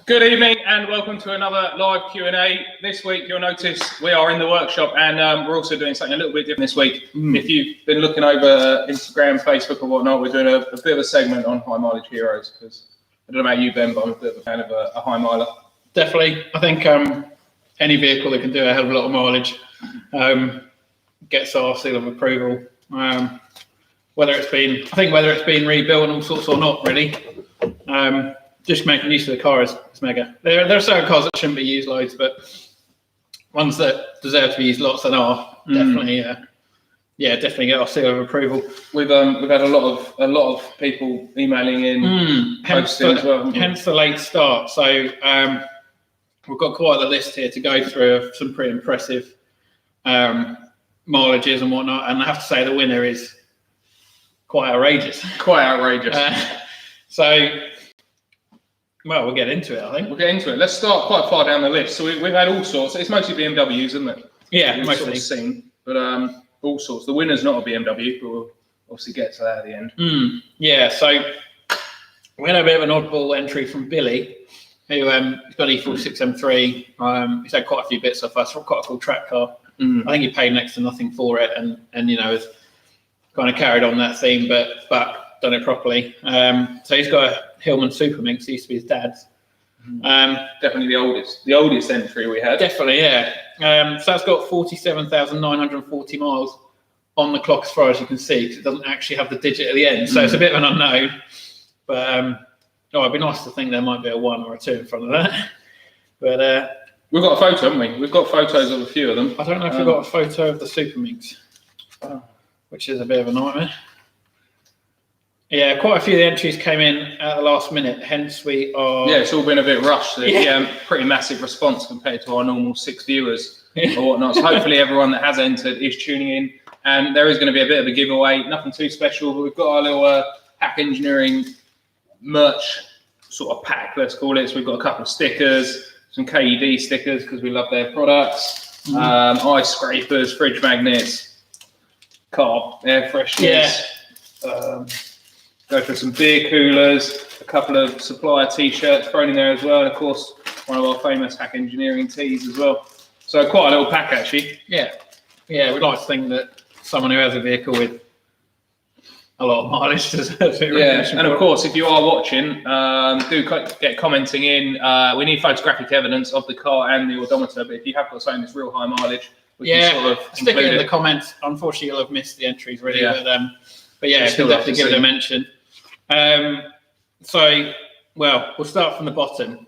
Good evening and welcome to another live Q&A. This week you'll notice we are in the workshop and we're also doing something a little bit different this week. If you've been looking over Instagram, Facebook or whatnot, we're doing a bit of a segment on high mileage heroes because I don't know about you, Ben, but I'm a bit of a fan of a high miler. Definitely. I think any vehicle that can do a hell of a lot of mileage gets our seal of approval. Whether it's been rebuilt and all sorts or not, really. Just making use of the car is mega. There are certain cars that shouldn't be used loads, but ones that deserve to be used lots and are definitely get our seal of approval. We've had a lot of people emailing in, posting as well. Hence the late start. So we've got quite a list here to go through of some pretty impressive mileages and whatnot. And I have to say the winner is quite outrageous. Well, we'll get into it, I think. We'll get into it. Let's start quite far down the list. So we've had all sorts. It's mostly BMWs, isn't it? Yeah, mostly. Sort of seen, but all sorts. The winner's not a BMW, but we'll obviously get to that at the end. Yeah, so we had a bit of an oddball entry from Billy, who got an E46 M3. He's had quite a few bits of us, quite a cool track car. I think he paid next to nothing for it, and has kind of carried on that theme, but done it properly. So he's got a Hillman Super Minx, used to be his dad's. Definitely the oldest entry we had. Definitely, yeah. So that's got 47,940 miles on the clock as far as you can see, because it doesn't actually have the digit at the end. So it's a bit of an unknown. But it'd be nice to think there might be a 1 or a 2 in front of that. But we've got a photo, haven't we? We've got photos of a few of them. I don't know if we've got a photo of the Super Minx, which is a bit of a nightmare. Yeah, quite a few of the entries came in at the last minute, hence we are... Yeah, it's all been a bit rushed. Pretty massive response compared to our normal 6 viewers or whatnot. So hopefully everyone that has entered is tuning in. And there is going to be a bit of a giveaway, nothing too special, but we've got our little Hack Engineering merch sort of pack, let's call it. So we've got a couple of stickers, some KED stickers because we love their products, ice scrapers, fridge magnets, car air fresheners. Go for some beer coolers, a couple of supplier t-shirts thrown in there as well, and of course one of our famous Hack Engineering tees as well. So quite a little pack actually. Yeah, we'd like to think that someone who has a vehicle with a lot of mileage deserves it. And of course, if you are watching, do get commenting in. We need photographic evidence of the car and the odometer, but if you have got something that's real high mileage, we can sort of stick it in the comments. Unfortunately, you'll have missed the entries really, but yeah, we'll definitely give it a mention. We'll start from the bottom.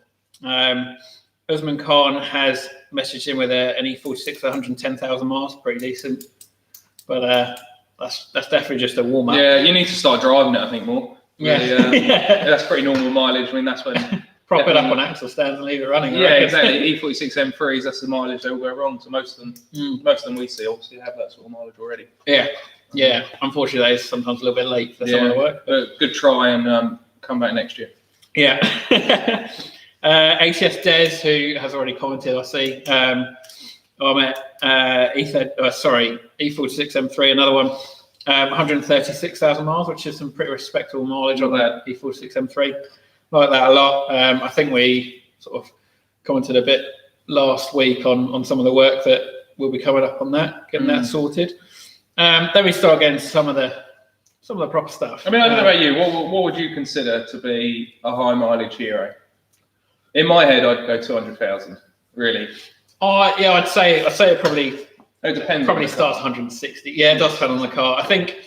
Usman Khan has messaged in with an E46 110,000 miles, pretty decent. But that's definitely just a warm up. Yeah, you need to start driving it, I think, more. Really, that's pretty normal mileage. I mean, that's when prop it up on axle stands and leave it running. Yeah, exactly. E46 M3s, that's the mileage they'll go wrong. So most of them we see obviously have that sort of mileage already. Yeah, unfortunately, that is sometimes a little bit late for some of the work. But good try and come back next year. Yeah. ATS Des, who has already commented, I see. E46 M3, another one. 136,000 miles, which is some pretty respectable mileage on that E46 M3. Like that a lot. I think we sort of commented a bit last week on some of the work that will be coming up on that, getting that sorted. Then we start getting some of the proper stuff. I mean, I don't know about you. What would you consider to be a high mileage hero? In my head, I'd go 200,000. Really? I'd say it probably. It depends. Probably starts 160. Yeah, it does depend on the car. I think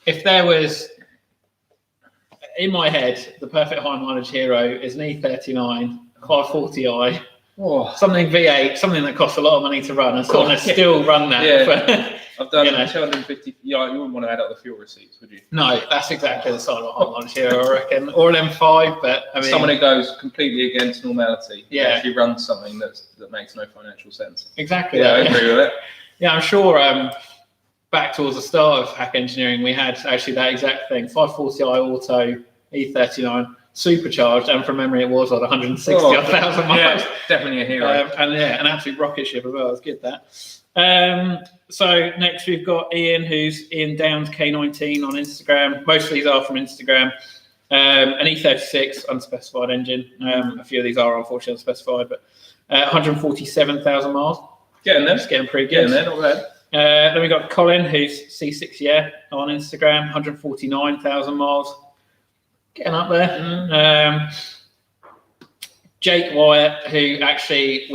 if there was, in my head, the perfect high mileage hero is an E39 540i. Something V8, something that costs a lot of money to run, and someone still run that. Yeah. I've done 250. Yeah, you wouldn't want to add up the fuel receipts, would you? No, that's exactly the side of a high mileage hero, I reckon. Or an M5, but I mean, someone who goes completely against normality. Yeah, actually runs something that makes no financial sense. Exactly. Yeah, I agree with it. Yeah, I'm sure. Back towards the start of Hack Engineering, we had actually that exact thing: 540i auto, E39. Supercharged, and from memory it was like 160,000 miles. Yeah, definitely a hero. And an absolute rocket ship as well. It's good that. So next we've got Ian, who's Ian Downs K19 on Instagram. Most of these are from Instagram. An E36 unspecified engine. A few of these are unfortunately unspecified, but 147,000 miles. Getting there. It's getting pretty good. Getting there, not bad. Then we got Colin, who's C6 Yeah on Instagram, 149,000 miles. Getting up there. Jake Wyatt, who actually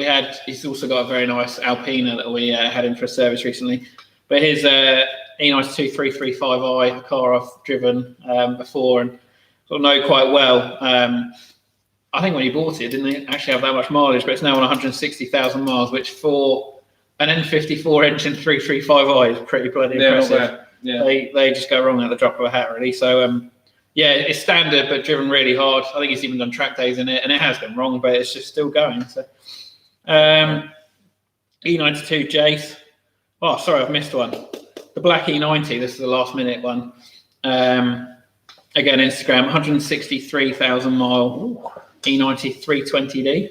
he's also got a very nice Alpina that we had in for a service recently. But his E92 335i, a car I've driven before and sort of know quite well. I think when he bought it didn't actually have that much mileage, but it's now on 160,000 miles, which for an N54 engine 335i is pretty bloody impressive. Yeah. They just go wrong at the drop of a hat, really. So, yeah, it's standard, but driven really hard. I think he's even done track days in it, and it has been wrong, but it's just still going. So, E92 Jace. Oh, sorry, I've missed one. The black E90. This is the last minute one. Again, Instagram, 163,000 mile E90 320D.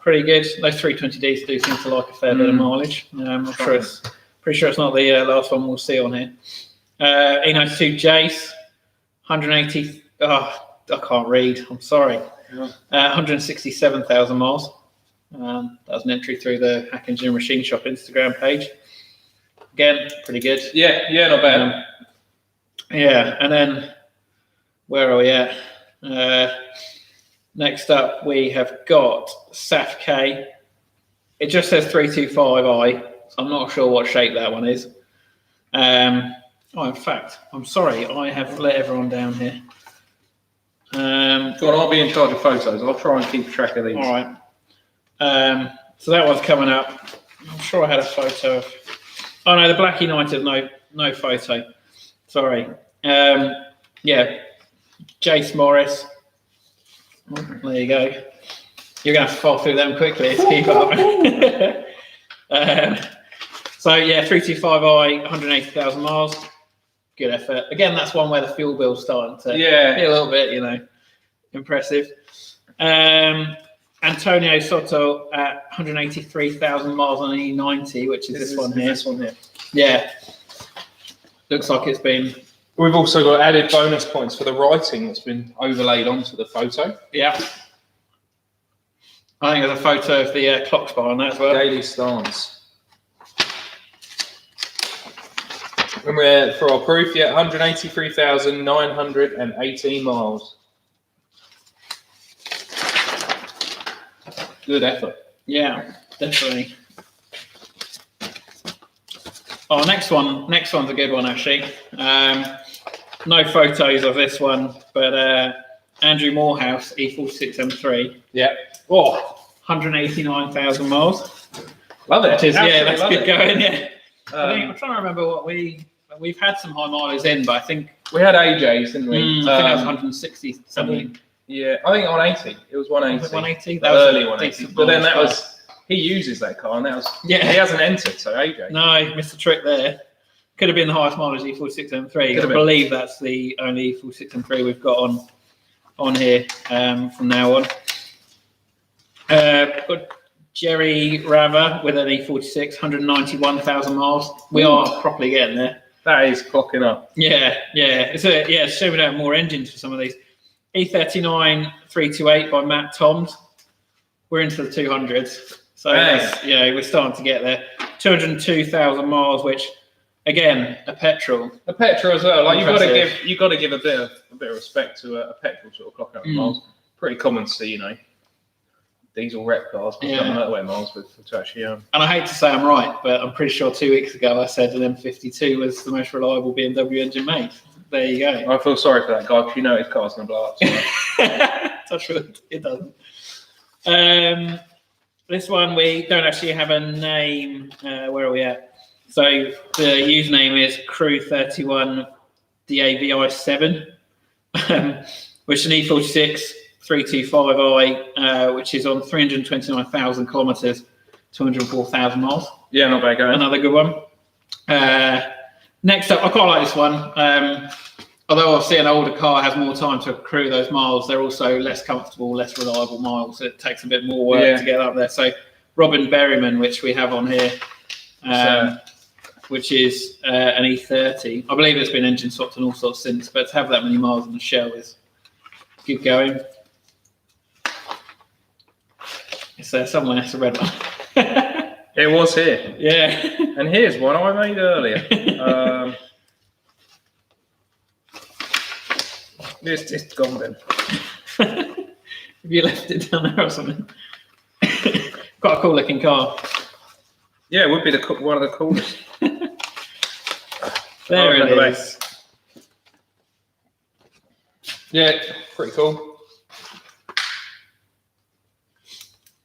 Pretty good. Those 320Ds do seem to like a fair bit of mileage. I'm pretty sure it's not the last one we'll see on here. E92 Jace. 180. Oh, I can't read. I'm sorry. 167,000 miles. That was an entry through the Hack Engine Machine Shop Instagram page. Again, pretty good. Yeah, not bad. Yeah, and then where are we at? Next up, we have got Saf K. It just says 325i. So I'm not sure what shape that one is. In fact, I'm sorry, I have let everyone down here. Go on, I'll be in charge of photos. I'll try and keep track of these. All right. So that one's coming up. I'm sure I had a photo of. Oh no, the black United, no photo. Sorry. Yeah, Jace Morris. There you go. You're gonna have to fall through them quickly to keep up. So yeah, 325i, 180,000 miles. Good effort. Again, that's one where the fuel bill's starting to be a little bit, impressive. Antonio Soto at 183,000 miles on an E90, which is this one here. This one here. Yeah. Looks like it's been. We've also got added bonus points for the writing that's been overlaid onto the photo. Yeah. I think there's a photo of the clock spot on that as well. Daily stance. And we're, for our proof, 183,918 miles. Good effort. Yeah, definitely. Oh, next one's a good one actually. No photos of this one, but Andrew Morehouse, E46 M3. Yeah. Oh, 189,000 miles. Love it. That's good going. Yeah. I'm trying to remember what we've had some high mileage in, but I think we had AJs, didn't we? I think that was 160 something. Yeah, I think 180. It was 180. Was it 180? That was early 180. But then that was he uses that car, and that was he hasn't entered, so AJ. No, missed the trick there. Could have been the highest mileage E46 M3. I believe that's the only E46 M3 we've got on here from now on. Got Jerry Rava with an E46, 191,000 miles. We are properly getting there. That is clocking up. Yeah. It's showing out more engines for some of these. E39 328 by Matt Toms. We're into the 200s. So we're starting to get there. 202,000 miles, which again, a petrol. A petrol as well. Like you've got to give a bit of respect to a petrol sort of clock up miles. Pretty common to see, diesel rep cars, but motorway miles to actually. And I hate to say I'm right, but I'm pretty sure 2 weeks ago I said an M52 was the most reliable BMW engine made. There you go. I feel sorry for that guy because his car's going to blow up. So. Touch wood, it doesn't. This one we don't actually have a name. Where are we at? So the username is Crew31DAVI7, which is an E46 325i, which is on 329,000 kilometers, 204,000 miles. Yeah, not bad going. Another good one. Next up, I quite like this one. Although obviously an older car has more time to accrue those miles, they're also less comfortable, less reliable miles. It takes a bit more work to get up there. So Robin Berryman, which we have on here, which is an E30. I believe it's been engine swapped and all sorts since, but to have that many miles on the shell is Keep going. It's there somewhere. It's a red one. It was here. Yeah. And here's one I made earlier. It's gone then. Have you left it down there or something? Quite a cool looking car. Yeah, it would be one of the coolest. There it is. Yeah, pretty cool.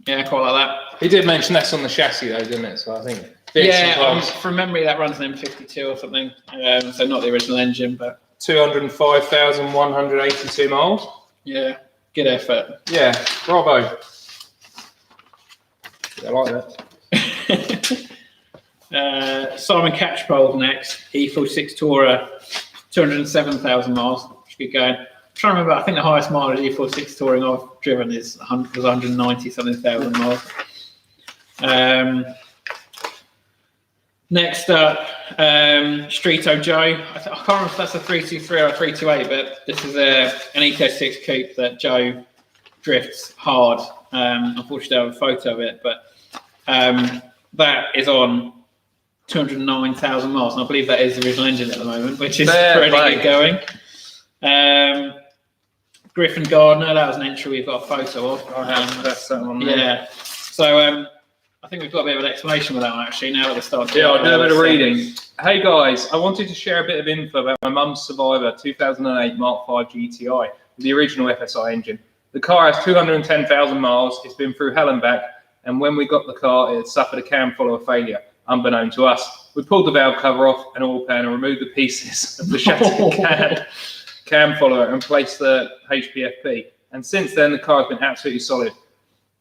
Yeah, quite like that. He did mention that's on the chassis though, didn't it? So I think. Yeah, from memory that runs an M52 or something. So not the original engine, but 205,182 miles. Yeah, good effort. Yeah, bravo. I like that. Simon Catchpole next. E46 Tourer, 207,000 miles. Good going. I'm trying to remember. I think the highest mileage E46 Touring I've driven was 190 something thousand miles. Next up, Streeto Joe. I can't remember if that's a 323 or a 328, but this is an Eco6 coupe that Joe drifts hard. Unfortunately, I have a photo of it, but that is on 209,000 miles, and I believe that is the original engine at the moment, which is pretty good going. Griffin Gardner, that was an entry we've got a photo of. That's that one there. Yeah. So I think we've got a bit of an explanation with that one actually. Now that we're starting. Yeah, I'll do a bit of reading. Hey guys, I wanted to share a bit of info about my mum's Survivor 2008 Mark V GTI with the original FSI engine. The car has 210,000 miles. It's been through hell and back, and when we got the car, it had suffered a cam follower failure, unbeknown to us. We pulled the valve cover off an oil pan and removed the pieces of the shattered cam follower and placed the HPFP. And since then, the car has been absolutely solid.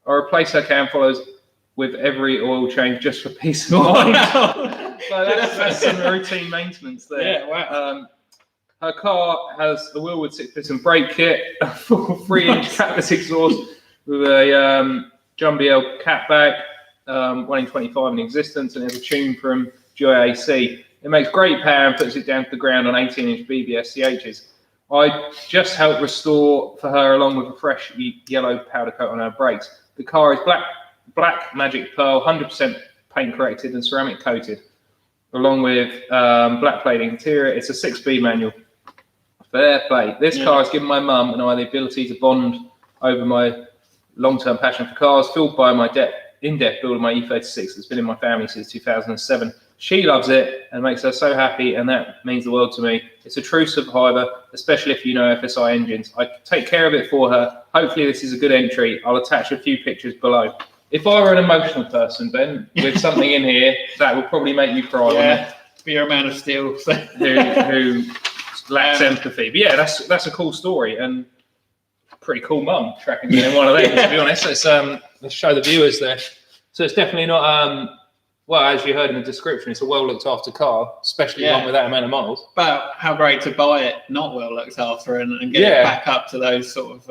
I replaced her cam followers with every oil change just for peace of mind. So that's some routine maintenance there. Yeah, wow. Her car has the Wilwood 6-piston brake kit, a full 3-inch trapless exhaust with a Jumbiel catback, 1 in 25 in existence, and there's a tune from GIAC. It makes great power and puts it down to the ground on 18-inch BBS CHs. I just helped restore for her along with a fresh yellow powder coat on her brakes. The car is black Magic Pearl, 100% paint corrected and ceramic coated, along with black plating interior. It's a 6-speed manual. Fair play. This car has given my mum and I the ability to bond over my long-term passion for cars, fueled by my in-depth build of my E36 that's been in my family since 2007. She loves it and makes her so happy, and that means the world to me. It's a true survivor, especially if you know FSI engines. I take care of it for her. Hopefully this is a good entry. I'll attach a few pictures below. If I were an emotional person, Ben, with something in here, that would probably make you cry. Yeah, you're a man of steel. So. who lacks empathy. But yeah, that's a cool story and pretty cool mum tracking in one of them. To be honest, let's show the viewers there. So it's definitely not well, as you heard in the description, it's a well looked after car, especially one with that amount of miles. But how great to buy it not well looked after and get it back up to those sort of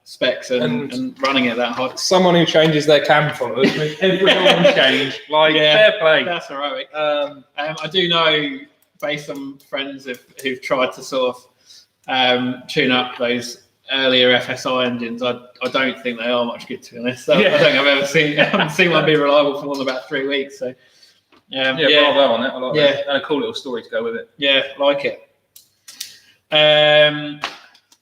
specs and running it that hard. Someone who changes their cam followers with every oil change, fair play. That's heroic. I do know, based on friends who've tried to sort of tune up those earlier FSI engines, I don't think they are much good, to be honest. I don't think I haven't seen one be reliable for more than about 3 weeks. So bravo on that. I like that. And a cool little story to go with it. Yeah, like it.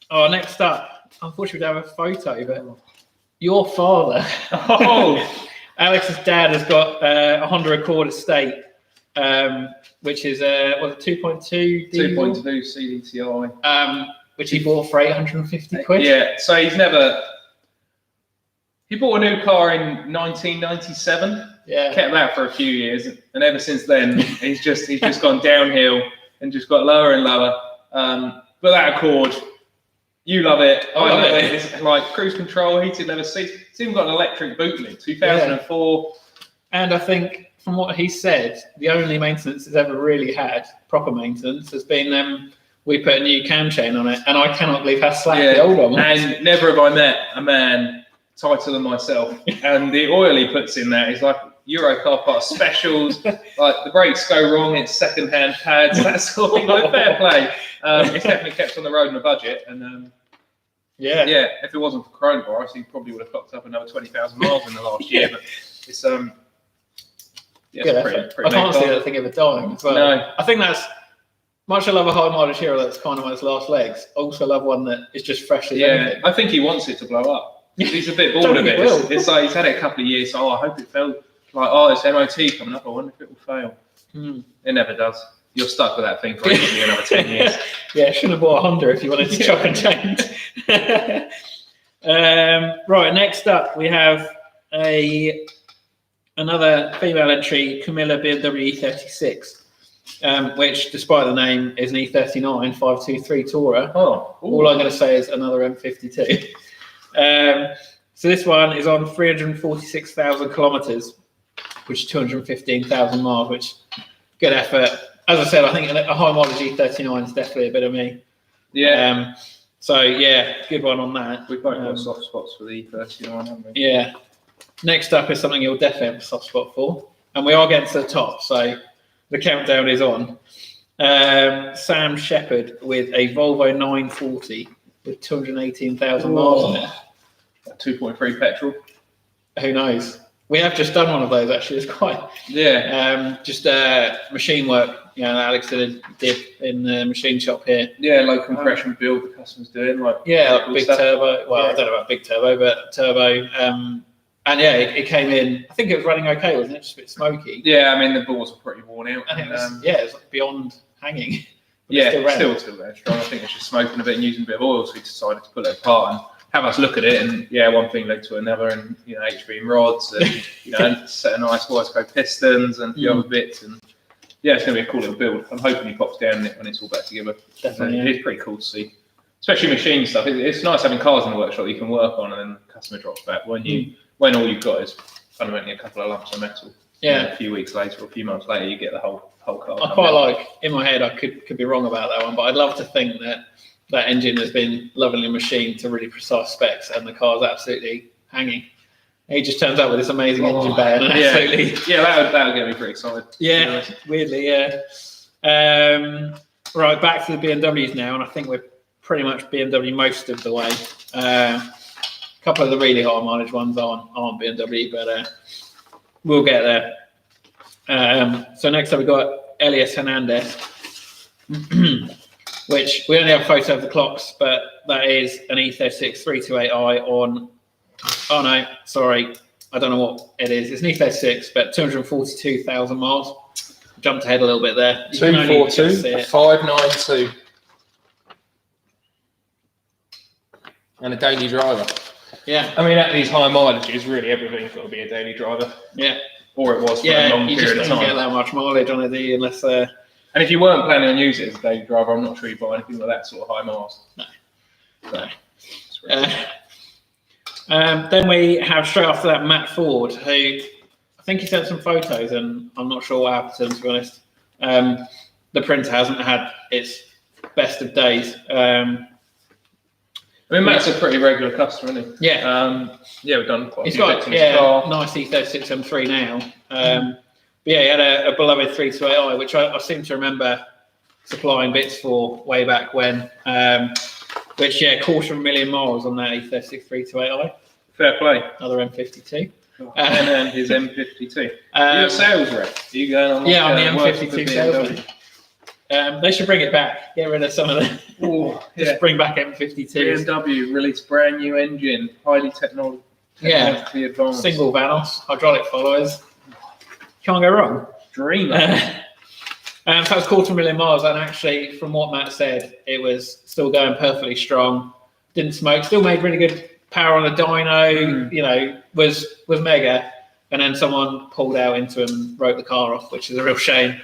Next up, unfortunately, we don't have a photo, but your father. Alex's dad has got a Honda Accord Estate, which is a 2.2 diesel? 2.2 CDTI. Which he bought for 850 quid. Yeah, so he bought a new car in 1997. Yeah, kept that for a few years, and ever since then he's just gone downhill and just got lower and lower. But that Accord, you love it. I love it. It's like cruise control, heated leather seats. It's even got an electric boot lid. 2004. And I think from what he said, the only maintenance it's ever really had, proper maintenance, has been we put a new cam chain on it, and I cannot believe how slack the old one was. And never have I met a man tighter than myself. And the oil he puts in there is like Euro car part specials. Like the brakes go wrong, it's second-hand pads. That's all. Fair play. It's definitely kept on the road on a budget, and Yeah. Yeah, if it wasn't for coronavirus, he probably would have clocked up another 20,000 miles in the last year. But it's yeah, Good it's effort. pretty I can't main see car. that thing ever dying as well. No. I think that's much. I love a high mileage hero that's kind of on its last legs. Also love one that is just fresh as Yeah, anything. I think he wants it to blow up. He's a bit bored Don't of think it. it will. It's like he's had it a couple of years. So, I hope it fails. Like, it's MOT coming up. I wonder if it will fail. It never does. You're stuck with that thing for easily another 10 years. Yeah, shouldn't have bought a Honda if you wanted to chop and change. Right, next up we have another female entry, Camilla BMW E36, which, despite the name, is an E39 523 Tourer. Oh, All I'm going to say is another M52. So this one is on 346,000 kilometres, which is 215,000 miles, which good effort. As I said, I think a high mileage E39 is definitely a bit of me. yeah. So yeah, good one on that. We've both got soft spots for the E39, haven't we? Yeah. Next up is something you'll definitely have a soft spot for, and we are getting to the top, so the countdown is on. Sam Shepherd with a Volvo 940 with 218,000 miles on it. 2.3 petrol. Who knows? We have just done one of those actually. It's quite just machine work. You know, Alex did in the machine shop here. Yeah, low compression build the customer's doing. Like Big stuff. turbo. Well, Yeah. I don't know about big turbo, but turbo. And yeah, it came in. I think it was running okay, wasn't it? Just a bit smoky. Yeah, I mean the balls are pretty worn out. And it was, it was like beyond hanging. But Yeah, it still ran. still very strong. I think it's just smoking a bit and using a bit of oil, so we decided to pull it apart and have us look at it. And yeah, one thing led to another, and H-beam rods, and and set of nice Wiseco pistons and a few other bits. And yeah, it's going to be a cool little build. I'm hoping he pops down in it when it's all back together. Definitely, It's pretty cool to see, especially machine stuff. It's nice having cars in the workshop that you can work on, and then the customer drops back when all you've got is fundamentally a couple of lumps of metal. Yeah. A few weeks later or a few months later, you get the whole car. I quite like, in my head, I could be wrong about that one, but I'd love to think that engine has been lovingly machined to really precise specs, and the car's absolutely hanging. He just turns up with this amazing engine bay and absolutely. Yeah, that would get me pretty excited. Yeah, weirdly, yeah. Right, back to the BMWs now, and I think we're pretty much BMW most of the way. A couple of the really high mileage ones aren't BMW, but we'll get there. So next up we've got Elias Hernandez, which we only have a photo of the clocks, but that is an E36 328i on, oh no, sorry, I don't know what it is. It's an E36, but 242,000 miles. Jumped ahead a little bit there. You can only just see 242, it. 592. And a daily driver. Yeah, I mean, at these high mileages, really everything's got to be a daily driver, yeah. or it was for a Yeah, long you just period of don't get time. that much mileage on it, do you, unless... And if you weren't planning on using it as a daily driver, I'm not sure you'd buy anything with that sort of high miles. No. So, it's really Then we have straight after that Matt Ford, who I think he sent some photos, and I'm not sure what happened to them, to be honest. The printer hasn't had its best of days. I mean, Matt's a pretty regular customer, isn't he? Yeah, Yeah, we've done quite a he's few got bits in his car. nice E36 M3 now. But yeah, he had a beloved 328i, which I seem to remember supplying bits for way back when. Which, yeah, 250,000 miles on that E36 328i. Fair play. Another M52. And then his M52. You're a sales rep. Are you going on? Yeah, on the working for M52 BMW? salesman. They should bring it back. Get rid of some of the. Oh, Just yeah. bring back M52s. BMW released brand new engine, highly technologically advanced. Single Vanos, hydraulic followers. Can't go wrong. Dreamer. So it was 250,000 miles, and actually, from what Matt said, it was still going perfectly strong. Didn't smoke. Still made really good power on the dyno. You know, was mega. And then someone pulled out into him and wrote the car off, which is a real shame.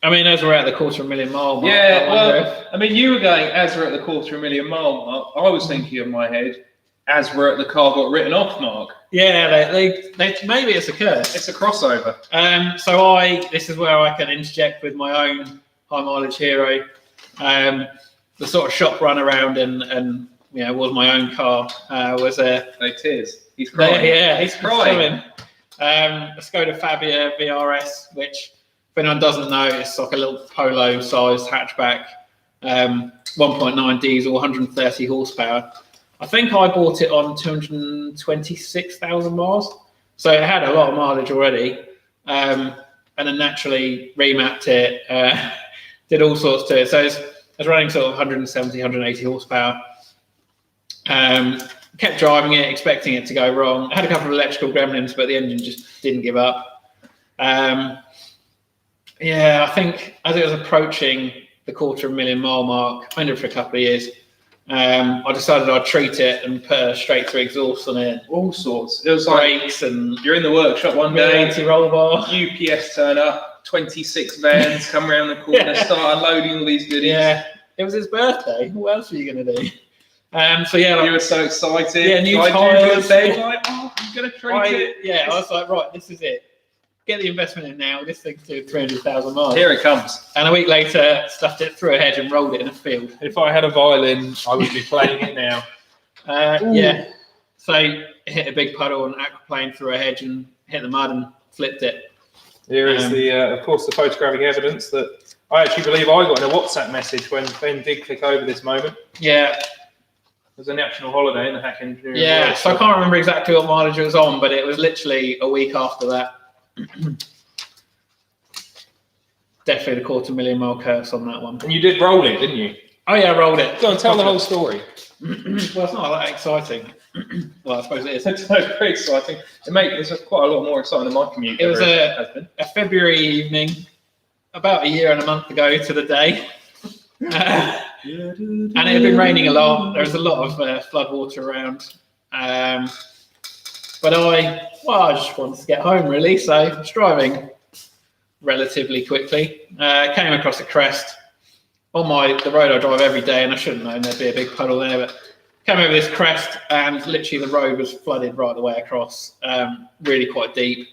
I mean, as we're at the 250,000 mile mark, Yeah, well, I mean, you were going as we're at the 250,000 mile mark. I was thinking in my head as we're at the car got written off mark. yeah, they maybe it's a curse. It's a crossover. So this is where I can interject with my own high mileage hero. The sort of shop run around and was my own car was a No tears. He's crying. he's crying. A Skoda Fabia VRS, which if anyone doesn't know, it's like a little polo sized hatchback. 1.9 diesel, 130 horsepower. I think I bought it on 226,000 miles, so it had a lot of mileage already. And then naturally remapped it, did all sorts to it. So it's running sort of 170, 180 horsepower. Kept driving it, expecting it to go wrong. I had a couple of electrical gremlins, but the engine just didn't give up. Yeah, I think as it was approaching the 250,000 mile mark, I owned it for a couple of years. I decided I'd treat it and put a straight through exhaust on it. All sorts. It was like Brakes and you're in the workshop one day, anti-roll bar. UPS turn up, 26 vans come around the corner, start unloading all these goodies. Yeah, it was his birthday. What else were you going to do? So yeah, You were so excited. Yeah, new I tyres. like, oh, I'm going to treat it. Yeah, I was like, right, this is it. Get the investment in now. This thing's doing 300,000 miles. Here it comes. And a week later, stuffed it through a hedge and rolled it in a field. If I had a violin, I would be playing it now. Yeah. So it hit a big puddle and aquaplane through a hedge and hit the mud and flipped it. Here is of course, the photographic evidence that I actually believe I got in a WhatsApp message when Ben did click over this moment. Yeah. It was a national holiday in the Hack Engineering. Yeah. World. So I can't remember exactly what mileage it was on, but it was literally a week after that. Definitely the 250,000 mile curse on that one. And you did roll it, didn't you? Oh yeah, I rolled it. Go on, tell the whole story. Well, it's not that exciting. Well, I suppose it is. It's very exciting. It's quite a lot more exciting than my commute. It was has been. a February evening, about a year and a month ago to the day. And it had been raining a lot. There was a lot of flood water around. But I just wanted to get home really, so I was driving relatively quickly. Came across a crest on the road I drive every day, and I shouldn't know there'd be a big puddle there, but came over this crest and literally the road was flooded right the way across, really quite deep.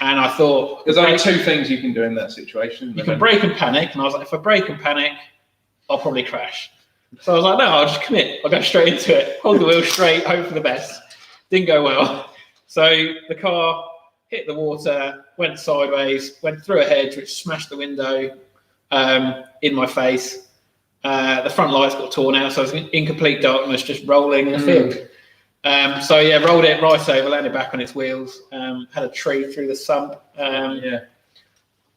And I thought There's only two things you can do in that situation. you can brake and panic, and I was like, if I brake and panic, I'll probably crash. So I was like, no, I'll just commit. I'll go straight into it, hold the wheel straight, hope for the best. Didn't go well. So the car hit the water, went sideways, went through a hedge, which smashed the window in my face. The front lights got torn out, so I was in complete darkness, just rolling in the field. So yeah, rolled it right over, landed back on its wheels, had a tree through the sump. I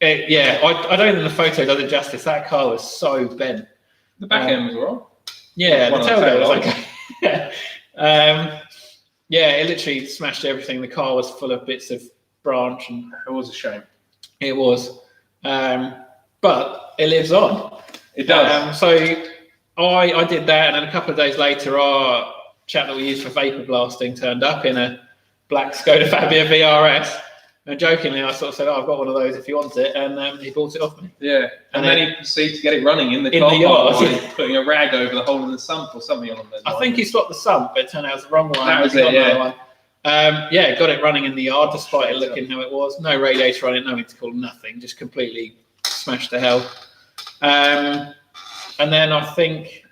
don't think the photo does it justice. That car was so bent. The back end was alright. Yeah, One the of the tailgate was tail okay. Yeah, it literally smashed everything. The car was full of bits of branch, and It was a shame. it was. But it lives on. It does. So I did that, and then a couple of days later, our chap that we used for vapor blasting turned up in a black Skoda Fabia VRS. And jokingly, I sort of said, I've got one of those if you want it, and he bought it off me. Yeah, and then he proceeded to get it running in the In car the yard. park by putting a rag over the hole in the sump or something on those I lines. think he swapped the sump, but it turned out it was the wrong one. That was He got it, yeah. another one. Got it running in the yard despite it looking how it was. No radiator on it, no intercooler, nothing. Just completely smashed to hell. And then I think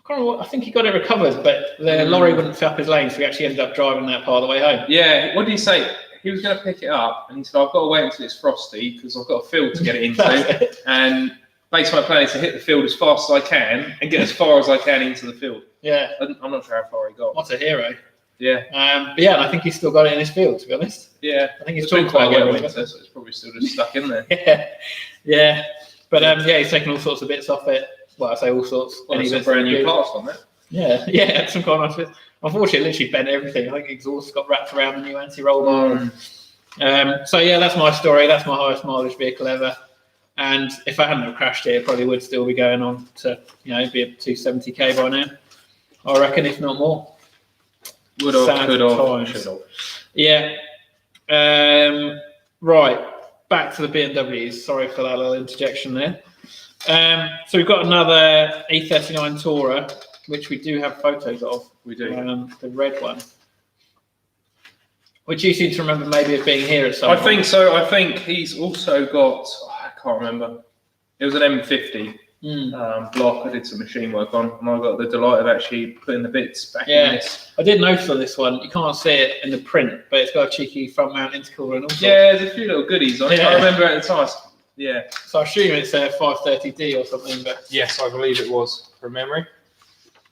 he got it recovered, but the lorry wouldn't fill up his lane, so we actually ended up driving that part of the way home. Yeah, what did he say? He was going to pick it up, and he said, I've got to wait until it's frosty because I've got a field to get it into. And basically my plan is to hit the field as fast as I can and get as far as I can into the field. Yeah. I'm not sure how far he got. What a hero. Yeah. And I think he's still got it in his field, to be honest. Yeah. I think he's It's been talked quite about a it. winter, so it's probably still just stuck in there. Yeah. But he's taken all sorts of bits off it. Well, I say all sorts. Well, Any some bits brand that new are good. parts on that. Yeah, some kind of bits. Unfortunately, it literally bent everything. I think exhaust got wrapped around the new anti-roll bar. That's my story. That's my highest mileage vehicle ever. And if I hadn't have crashed it, it probably would still be going on to, be a 270k by now. I reckon, if not more. Would have, Sad could have, times. should have. Yeah. Right. Back to the BMWs. Sorry for that little interjection there. So we've got another E39 Tourer, which we do have photos of. We do. The red one. Which you seem to remember maybe of being here at some I point. think so. I think he's also got, I can't remember. It was an M50 block I did some machine work on, and I got the delight of actually putting the bits back in this. I did notice on this one, you can't see it in the print, but it's got a cheeky front mount intercooler and all sorts. Yeah, there's a few little goodies on it. Yeah. I remember at the time, Yeah. So I assume it's a 530D or something. But Yes, I believe it was from memory.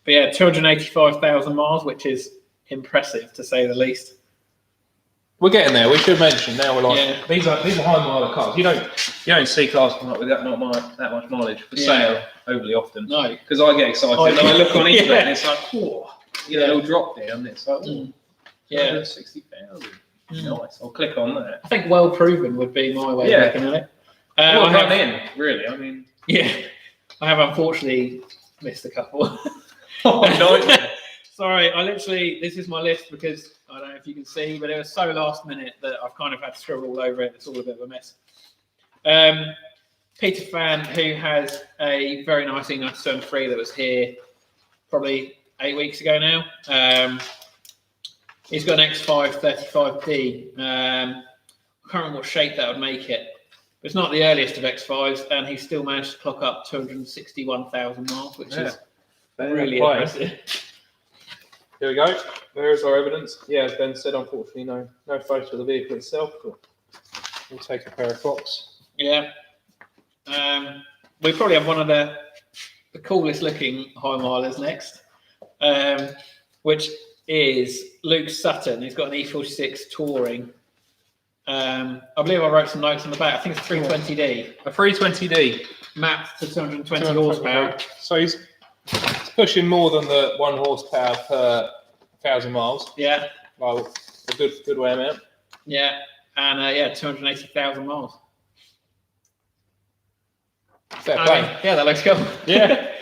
yeah, 285,000 miles, which is impressive to say the least. We're getting there. We should mention now. We're like Yeah. these are high mileage cars. You don't see cars come up with that much mileage for sale overly often. No. Because I get excited and I look on eBay Yeah. and it's like, whoa, you know, it'll drop down. It's like, oh, Yeah. 60,000. Nice. I'll click on that. I think well proven would be my way Yeah. of looking at it. Well, I run have, in, really. I mean, yeah, I have unfortunately missed a couple. nightmare. Sorry, this is my list because I don't know if you can see, but it was so last minute that I've kind of had to scribble all over it. It's all a bit of a mess. Peter Fan, who has a very nice E97 that was here probably 8 weeks ago now. He's got an X5 35P. I can't remember what shape that would make it. But it's not the earliest of X5s, and he still managed to clock up 261,000 miles, which is really impressive. Here we go. There's our evidence. Yeah, as Ben said, unfortunately, no photo of the vehicle itself, but we'll take a pair of clocks. Yeah. We probably have one of the coolest looking high milers next, which is Luke Sutton. He's got an E46 Touring. I believe I wrote some notes on the back. I think it's 320D. A 320D. Mapped to 220 horsepower. So he's pushing more than the 1 horsepower per 1,000 miles. Yeah. Well, a good way amount. Yeah. And 280,000 miles. Fair play. Yeah, that looks cool. Yeah.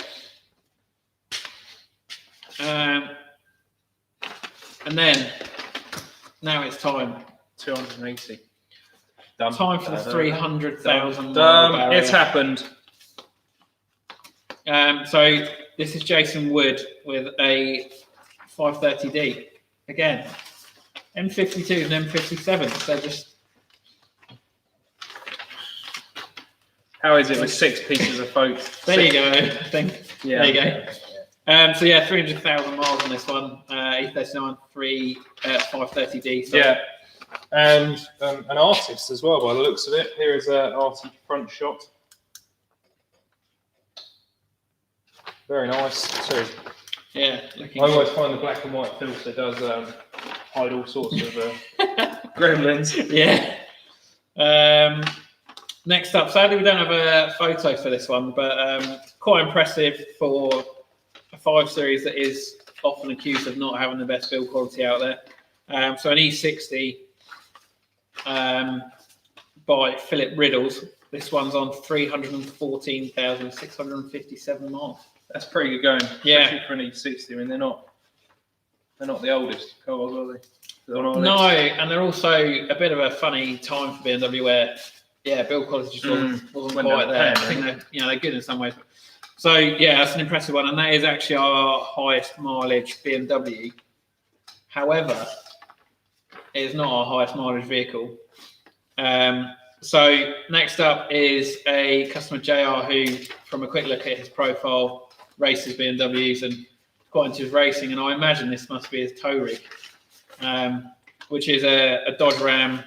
And then now it's time. 280. Time for the 300,000 It's happened. So this is Jason Wood with a 530D. Again, M52s and M57s. They're just... How is it with 6 pieces of photos? There you go, I think. Yeah. There you go. 300,000 miles on this one. E39 530D. So. Yeah. And an artist as well, by the looks of it. Here is an arty front shot. Very nice. So Yeah. I always find the black and white filter does hide all sorts of gremlins. Yeah. Next up, sadly we don't have a photo for this one, but quite impressive for a 5 Series that is often accused of not having the best build quality out there. So an E60 by Philip Riddles. This one's on 314,657 miles. That's pretty good going. Yeah. Especially for an E60. I mean, they're not the oldest cars, are they? They're on our No, list. and they're also a bit of a funny time for BMW where, build quality just wasn't Went quite down there. the I pan, think they're good in some ways. So yeah, that's an impressive one, and that is actually our highest mileage BMW. However, it is not our highest mileage vehicle. So next up is a customer JR who, from a quick look at his profile, races BMWs and got into his racing, and I imagine this must be his tow rig, which is a Dodge Ram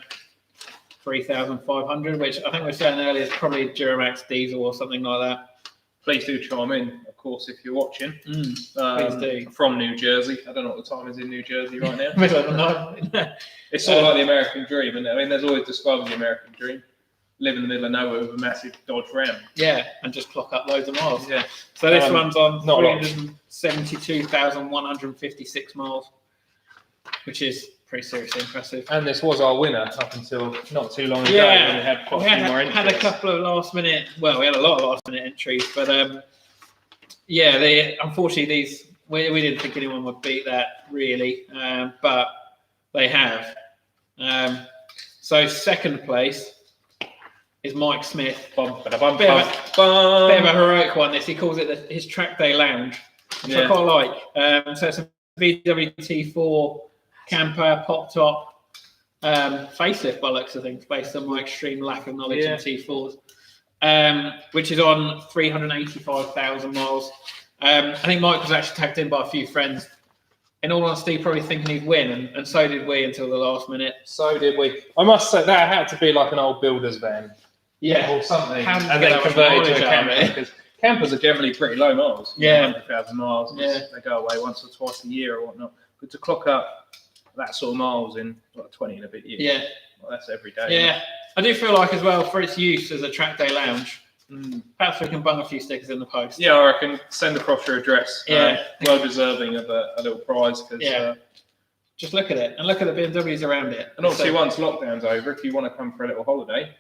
3500, which I think we were saying earlier is probably a Duramax diesel or something like that. Please do chime in, of course, if you're watching. Please do. From New Jersey. I don't know what the time is in New Jersey right now. Middle of the night. It's sort of like the American dream, isn't it? I mean, there's always described the American dream. Live in the middle of nowhere with a massive Dodge Ram. Yeah, and just clock up loads of miles. Yeah. So this one's on not a lot. 372,156 miles, which is pretty seriously impressive. And this was our winner up until not too long ago. Yeah, when we had quite we a few more had a entries. couple of last minute. Well, we had a lot of last minute entries, but unfortunately these we didn't think anyone would beat that really, but they have. So second place is Mike Smith. Bit of a heroic one. This he calls it his track day lounge, which I quite like. So it's a VW T4 camper pop top facelift by looks of things, based on my extreme lack of knowledge in T4s, which is on 385,000 miles. I think Mike was actually tagged in by a few friends. In all honesty, probably thinking he'd win, and so did we until the last minute. So did we. I must say that had to be like an old builder's van. Yeah. or something, How did you and get then that much convert it mileage to a out of camper. it? Because campers are generally pretty low miles. Yeah. 100,000 miles. Yeah. They go away once or twice a year or whatnot. But to clock up that sort of miles in 20 and a bit years, Yeah. well, that's every day. Yeah. I do feel like as well for its use as a track day lounge, Mm. perhaps we can bung a few stickers in the post. Yeah, I reckon send across your address. Yeah. Well deserving of a little prize. Cause, Yeah. Just look at it and look at the BMWs around it. and obviously, So, once lockdown's over, if you want to come for a little holiday,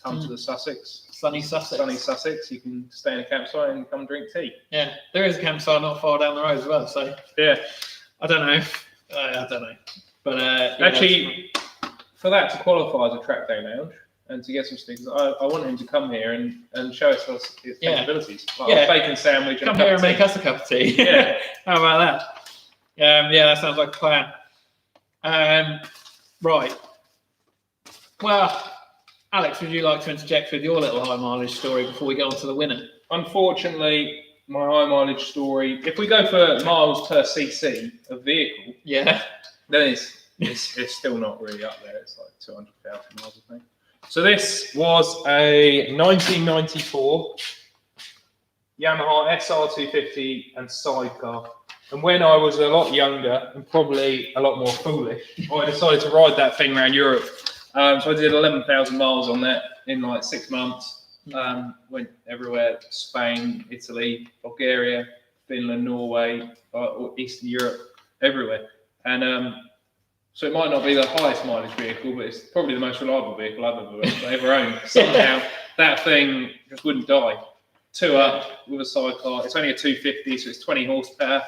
come to the Sussex, sunny Sussex. sunny Sussex, you can stay in a campsite and come drink tea. Yeah. There is a campsite not far down the road as well. So Yeah. I don't know. I don't know. But yeah, Actually, for that to qualify as a track day lounge and to get some stickers, I want him to come here and show us his Yeah. capabilities. Like Yeah. a bacon sandwich and come a cup here of and make tea. us a cup of tea. Yeah. How about that? Yeah, that sounds like a plan. Right. Well, Alex, would you like to interject with your little high mileage story before we get on to the winner? Unfortunately, my high mileage story, if we go for miles per cc of vehicle, Yeah. then it's still not really up there. It's like 200,000 miles, I think. So this was a 1994 Yamaha SR250 and sidecar. And when I was a lot younger and probably a lot more foolish, I decided to ride that thing around Europe. So I did 11,000 miles on that in like 6 months. Went everywhere: Spain, Italy, Bulgaria, Finland, Norway, Eastern Europe, everywhere. And so it might not be the highest mileage vehicle, but it's probably the most reliable vehicle I've ever owned. Somehow that thing just wouldn't die. 2 up with a sidecar. It's only a 250, so it's 20 horsepower.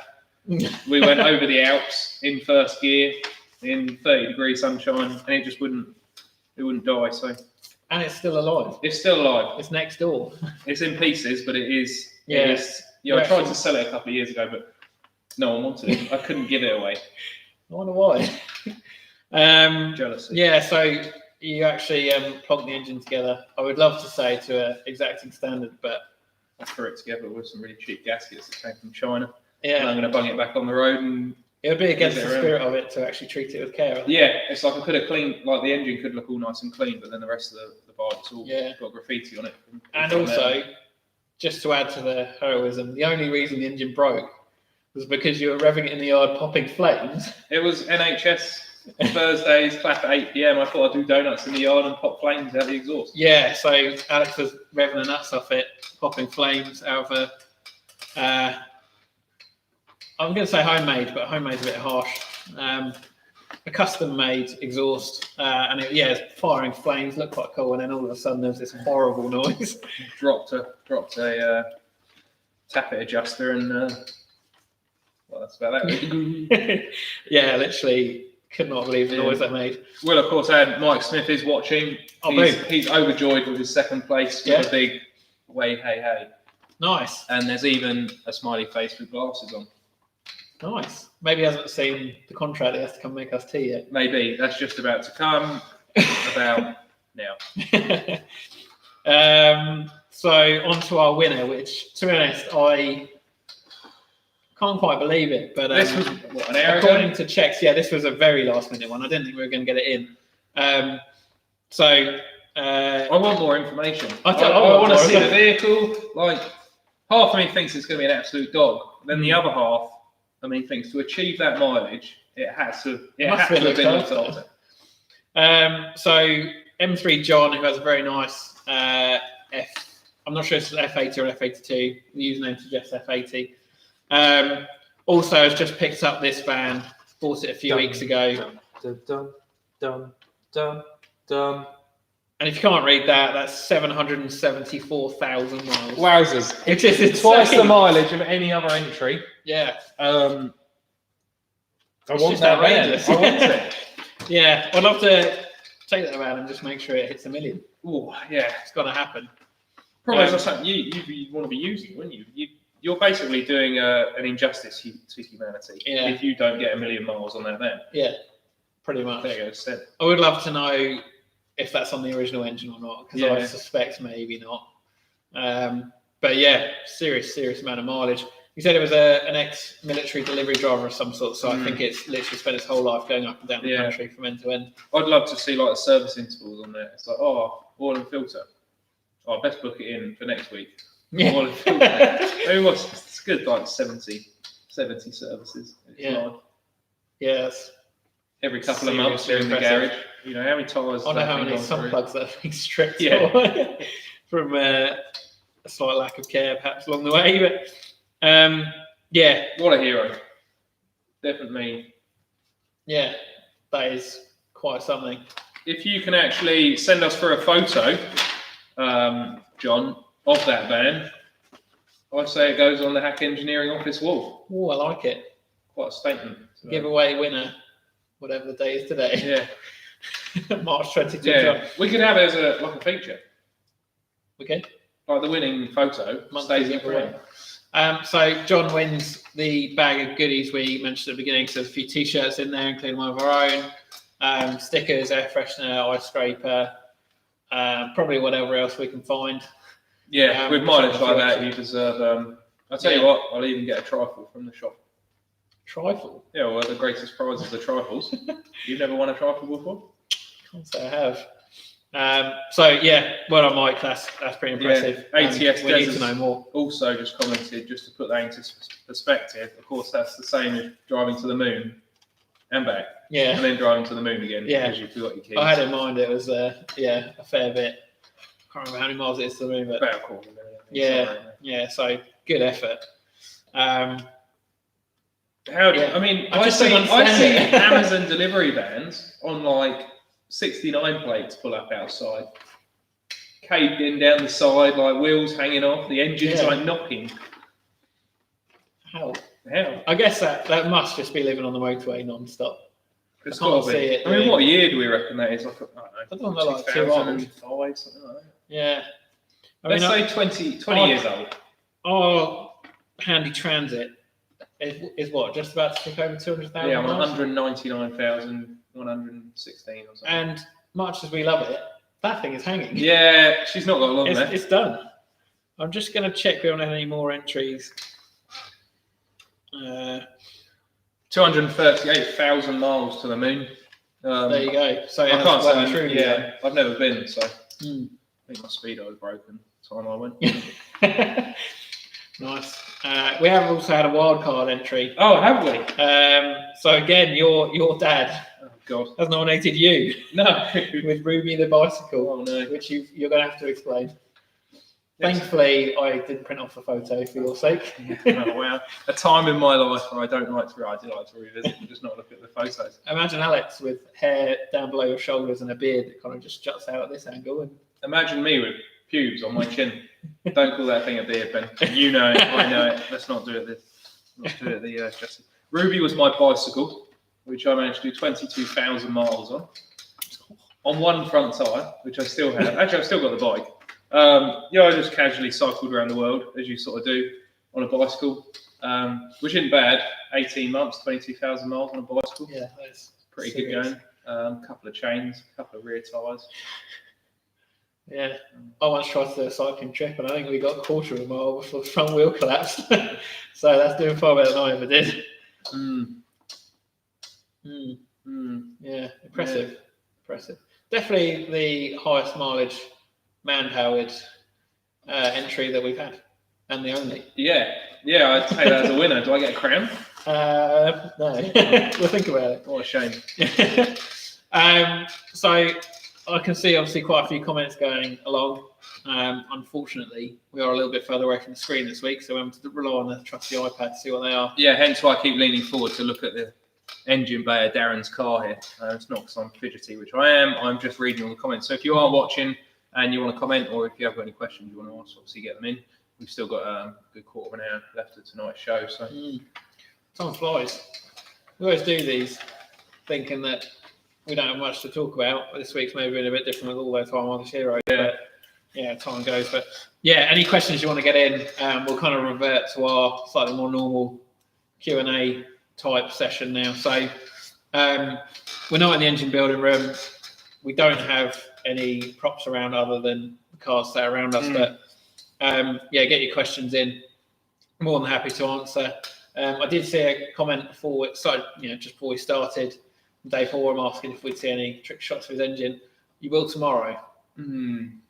We went over the Alps in first gear in 30-degree sunshine, and it just wouldn't die. So And it's still alive. it's still alive. It's next door. It's in pieces, but it is. Yeah. It is, I tried to sell it a couple of years ago, but no one wanted it. I couldn't give it away. I wonder why. Jealousy. Yeah, so you actually plonked the engine together. I would love to say to an exacting standard, but I threw it together with some really cheap gaskets that came from China. And yeah, I'm going to bung it back on the road. And it would be against Is it the around? spirit of it to actually treat it with care. yeah, it's like I could have cleaned, like the engine could look all nice and clean, but then the rest of the bike, it's all Yeah. got graffiti on it. And also, just to add to the heroism, the only reason the engine broke was because you were revving it in the yard, popping flames. It was NHS Thursdays, clap at 8 p.m. I thought I'd do donuts in the yard and pop flames out the exhaust. Yeah, so Alex was revving the nuts off it, popping flames out of a. I'm going to say homemade, but homemade's a bit harsh. A custom-made exhaust, and it's firing flames. Looked quite cool, and then all of a sudden there's this horrible noise. Dropped a tappet adjuster, and well, that's about that. Yeah, literally could not believe the noise that made. Well, of course, Mike Smith is watching. Oh, He's overjoyed with his second place with a big way, hey, hey. Nice, And there's even a smiley face with glasses on. nice. Maybe he hasn't seen the contract. He has to come make us tea yet. Maybe that's just about to come. About now. So on to our winner, which, to be honest, I can't quite believe it. But This was what, an hour according ago? to checks, this was a very last minute one. I didn't think we were going to get it in. So I want more information. I I want to more. see the vehicle. Like, half of me thinks it's going to be an absolute dog. Then the other half, thinks to achieve that mileage, it has to have been looked after. So M3 John, who has a very nice I'm not sure if it's F80 or F82. The username suggests F80. Also has just picked up this van, bought it a few weeks ago. Dun, dun, dun, dun, dun. And if you can't read that, that's 774,000 miles. Wowzers. Which is insane. Twice the mileage of any other entry. Yeah. I It's want just that van. outrageous. I want it. Yeah. I'd love to take that van and just make sure it hits 1 million. Oh, yeah. It's got to happen. Probably not something you want to be using, wouldn't you? You're basically doing an injustice to humanity Yeah. if you don't get 1 million miles on that van. Yeah. Pretty much. There you go, said. I would love to know if that's on the original engine or not, because I Yeah. suspect maybe not. But yeah, serious amount of mileage. He said it was an ex-military delivery driver of some sort, so I think it's literally spent his whole life going up and down the country from end to end. I'd love to see like the service intervals on there. It's like, oil and filter. Oh, best book it in for next week. Yeah. Maybe it's good, like 70 services. It's Yeah. like Yes. every couple of months Seriously you're in the impressive. garage. You know, how many tyres? I know how that many thing sun gone plugs that have been stripped Yeah. away from a slight lack of care, perhaps along the way. But yeah, through? What a hero. Definitely. yeah, that is quite something. If you can actually send us for a photo, John, of that van, I say it goes on the Hack Engineering office wall. Oh, I like it. Quite a statement. So, Giveaway winner, whatever the day is today. Yeah. March 2021. Yeah. We could have it as a feature. Okay. Like the winning photo Monthly stays in giveaway. frame. So John wins the bag of goodies we mentioned at the beginning. So there's a few t-shirts in there, including one of our own, stickers, air freshener, ice scraper, probably whatever else we can find. Yeah, with mileage some like that, few you deserve. I'll tell you Yeah. what, I'll even get a trifle from the shop. Trifle. Yeah, well, the greatest prize is the trifles. You've never won a trifle before? Can't say I have. So yeah, well done, Mike. That's pretty impressive. Yeah, ATS we need Des to know more. Also, just commented, just to put that into perspective, of course, that's the same as driving to the moon and back, Yeah, and then driving to the moon again Yeah. because you forgot your keys. I had in mind it was a fair bit. Can't remember how many miles it is to the moon, but About a quarter of a million, I think, Yeah. somewhere in there. yeah, so good effort. How do Yeah. I mean? I I just see, don't I see understand it. Amazon delivery vans on like 69 plates pull up outside, caved in down the side, like wheels hanging off, the engine's Yeah. like knocking. How? How? I guess that must just be living on the motorway non-stop. It's can't gotta be. see it I mean, doing- what year do we reckon that is? Like, I don't know. I don't know, like 2 old. 2005, something like that. Yeah. I Let's mean, say 20 years old. our handy transit is what, just about to tick over 200,000 Yeah, miles? 199,116 or something. And much as we love it, that thing is hanging. Yeah, she's not got long left. It's done. I'm just going to check we don't have any more entries. 238,000 miles to the moon. There you go. So I it has can't well say, and truly yeah, I've never been, so I done. think my speedo was broken the time I went. Nice. We have also had a wildcard entry. Oh, have we? So again, your dad Oh, God. has nominated you No. with Ruby the bicycle, Oh, no. which you're going to have to explain. Yes. Thankfully, I didn't print off a photo for your sake. Oh, wow. A time in my life where I do like to revisit and just not look at the photos. Imagine Alex with hair down below your shoulders and a beard that kind of just juts out at this angle. And Imagine me with pubes on my chin. Don't call that thing a beard, Ben. You know it, I know it. Let's not do it Jesse. Ruby was my bicycle, which I managed to do 22,000 miles on one front tyre, which I still have. Actually, I've still got the bike. Yeah, I just casually cycled around the world, as you sort of do, on a bicycle, which isn't bad. 18 months, 22,000 miles on a bicycle. yeah, that's Pretty serious. good going. Couple of chains, couple of rear tyres. Yeah, I once tried to do a cycling trip, and I think we got a quarter of a mile before the front wheel collapsed. So that's doing far better than I ever did. Yeah, impressive. Definitely the highest mileage man-powered entry that we've had, and the only. Yeah, I'd say that as a winner. Do I get a crown? No, we'll think about it. What a shame. So I can see obviously quite a few comments going along. Unfortunately, we are a little bit further away from the screen this week, so we have to rely on the trusty iPad to see what they are. Yeah, hence why I keep leaning forward to look at the engine bay of Darren's car here. It's not because I'm fidgety, which I am. I'm just reading all the comments. So if you are watching and you want to comment, or if you have got any questions you want to ask, obviously get them in. We've still got a good quarter of an hour left of tonight's show. So Time flies. We always do these thinking that we don't have much to talk about, but this week's maybe been a bit different with all those time on the hero. Yeah. Yeah, time goes. But yeah, any questions you want to get in, we'll kind of revert to our slightly more normal Q&A type session now. So we're not in the engine building room. We don't have any props around other than the cars that are around us. But yeah, get your questions in. More than happy to answer. I did see a comment before it started, just before we started. Dave Horam asking if we'd see any trick shots of his engine. You will tomorrow.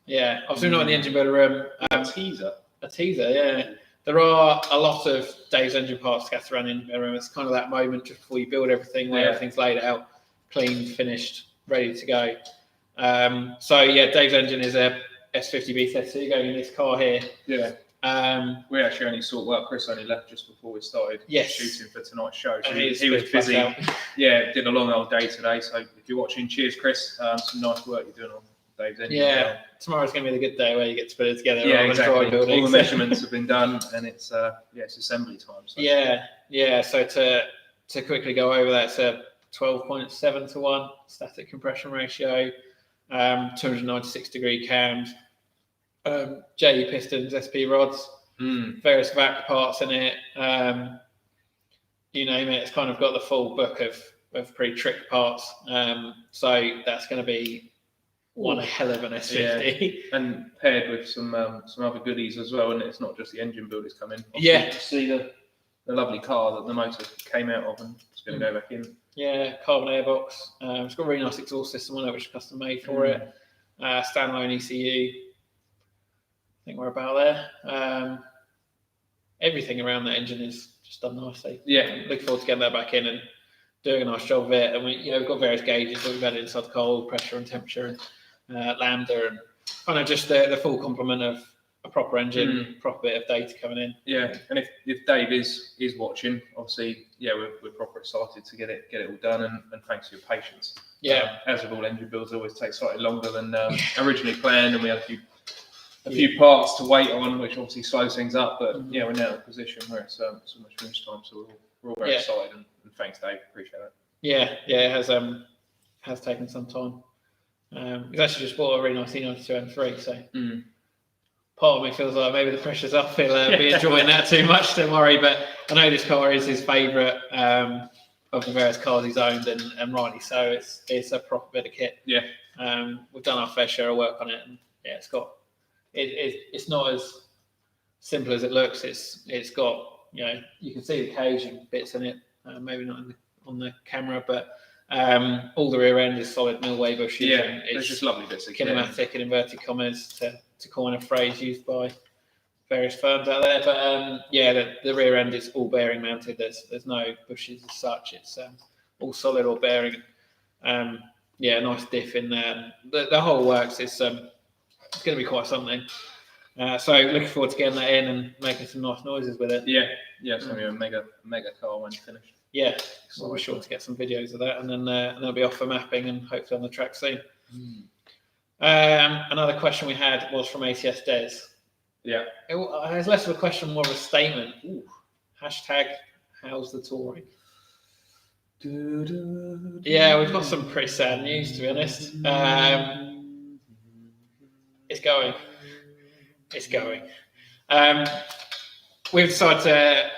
Yeah, obviously not in the engine builder room. Teaser. A teaser, yeah. There are a lot of Dave's engine parts scattered around in the engine room. It's kind of that moment just before you build everything, where everything's laid out, clean, finished, ready to go. So yeah, Dave's engine is a S50 B30 going in this car here. Yeah. We actually only Chris only left just before we started shooting for tonight's show. So he was busy. Yeah, did a long old day today. So if you're watching, cheers, Chris. Some nice work you're doing on Dave's engine. Yeah, tomorrow's going to be the good day where you get to put it together. Yeah, exactly. All the measurements have been done, and it's assembly time. So. Yeah. So to quickly go over that, it's a 12.7 to 1 static compression ratio, 296-degree cams, JE pistons, SP rods, various vac parts in it. You name it, it's kind of got the full book of pre-trick parts. So that's going to be one hell of an S50. Yeah. And paired with some other goodies as well, and it's not just the engine builders coming. Yeah. See the lovely car that the motor came out of, and it's going to go back in. Yeah, carbon airbox. It's got a really nice exhaust system on it, which is custom made for it. Standalone ECU. I think we're about there. Everything around that engine is just done nicely. Yeah. Looking forward to getting that back in and doing a nice job of it. And we've got various gauges that we've added inside the car, pressure and temperature and lambda, and kind of just the full complement of a proper engine, proper bit of data coming in. Yeah, and if Dave is watching, obviously, we're proper excited to get it all done, and thanks for your patience. Yeah. As with all engine builds, always take slightly longer than originally planned, and we had a few parts to wait on, which obviously slows things up. But we're now in a position where it's almost finish time, so we're all very excited, and thanks, Dave. Appreciate that. Yeah, it has taken some time. We've actually just bought a really nice E92 M3, so part of me feels like maybe the pressure's up. He'll be enjoying that too much. Don't worry, but I know this car is his favourite of the various cars he's owned, and rightly so. It's a proper bit of kit. Yeah. We've done our fair share of work on it, and it's not as simple as it looks. It's got, you can see the cage and bits in it. Maybe not on the camera, but all the rear end is solid Milway bushes. Yeah, and it's just lovely bits of kit. Kinematic and inverted commas to coin a phrase used by various firms out there. But the rear end is all bearing mounted. There's no bushes as such. It's all solid or bearing. A nice diff in there. The whole works. It's going to be quite something. So looking forward to getting that in and making some nice noises with it. Yeah, it's going to be a mega car when finished. Yeah, so we'll be sure to get some videos of that, and then they'll be off for mapping and hopefully on the track soon. Another question we had was from ATS Des. Yeah. It's less of a question, more of a statement. Ooh. Hashtag, how's the touring? Yeah, we've got some pretty sad news, to be honest. It's going. We've decided to,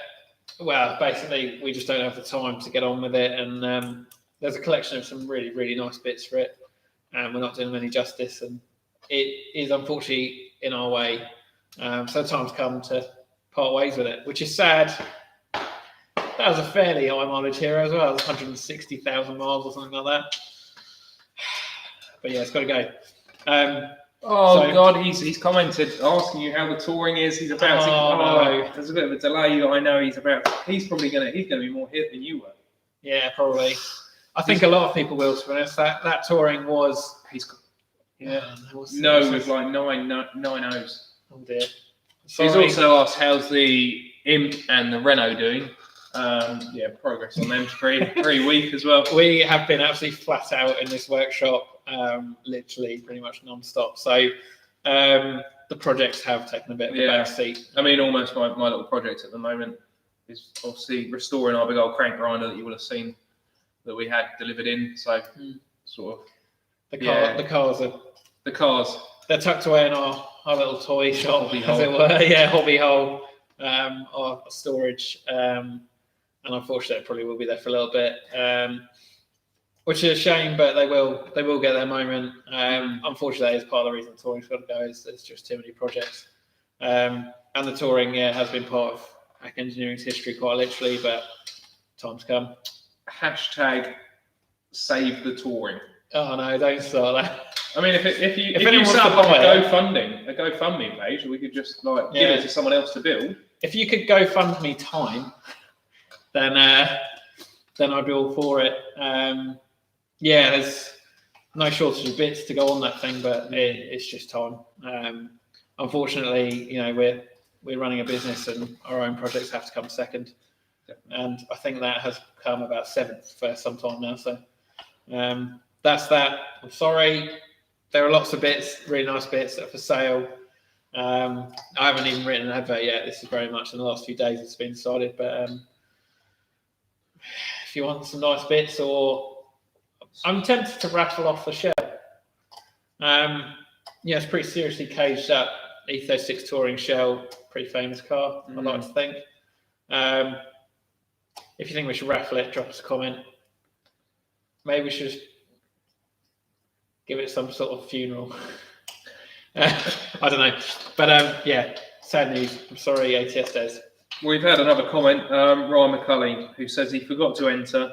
basically, we just don't have the time to get on with it, and there's a collection of some really, really nice bits for it, and we're not doing them any justice, and it is unfortunately in our way. So the time's come to part ways with it, which is sad. That was a fairly high mileage Hero as well. It was 160,000 miles or something like that. But yeah, it's got to go. God, he's commented asking you how the touring is. He's about to. There's a bit of a delay. I know he's probably gonna be more hit than you were. Yeah, probably. I think a lot of people will. To be honest, that touring was. With like nine O's. Oh dear. He's also asked how's the Imp and the Renault doing. Progress on them very weak as well. We have been absolutely flat out in this workshop, literally pretty much non-stop. So the projects have taken a bit of a back seat. I mean, almost my little project at the moment is obviously restoring our big old crank grinder that you will have seen that we had delivered in. So sort of the cars. They're tucked away in our little toy shop, as it were. Yeah, hobby hole, our storage. And unfortunately, it probably will be there for a little bit, which is a shame. But they will get their moment. Unfortunately, that is part of the reason the touring's got to go. Is there's just too many projects, and the touring has been part of Hack Engineering's history quite literally. But time's come. Hashtag save the touring. Oh no! Don't start I mean, if you anyone set wants up to like buy a GoFundMe page, we could just like give Yeah. it to someone else to build. If you could GoFundMe time, then I'd be all for it. Yeah, there's no shortage of bits to go on that thing, but it's just time. Unfortunately, you know, we're running a business, and our own projects have to come second. And I think that has come about seventh for some time now. So that's that. I'm sorry. There are lots of bits, really nice bits that are for sale. I haven't even written an advert yet. This is very much in the last few days it's been decided. But if you want some nice bits, or I'm tempted to raffle off the shell. Yeah, it's pretty seriously caged up Ethos 6 Touring shell, pretty famous car, I'd like to think. If you think we should raffle it, drop us a comment. Maybe we should just give it some sort of funeral. I don't know. But yeah, sad news. I'm sorry, ATS Des. We've had another comment, Ryan McCulley, who says he forgot to enter.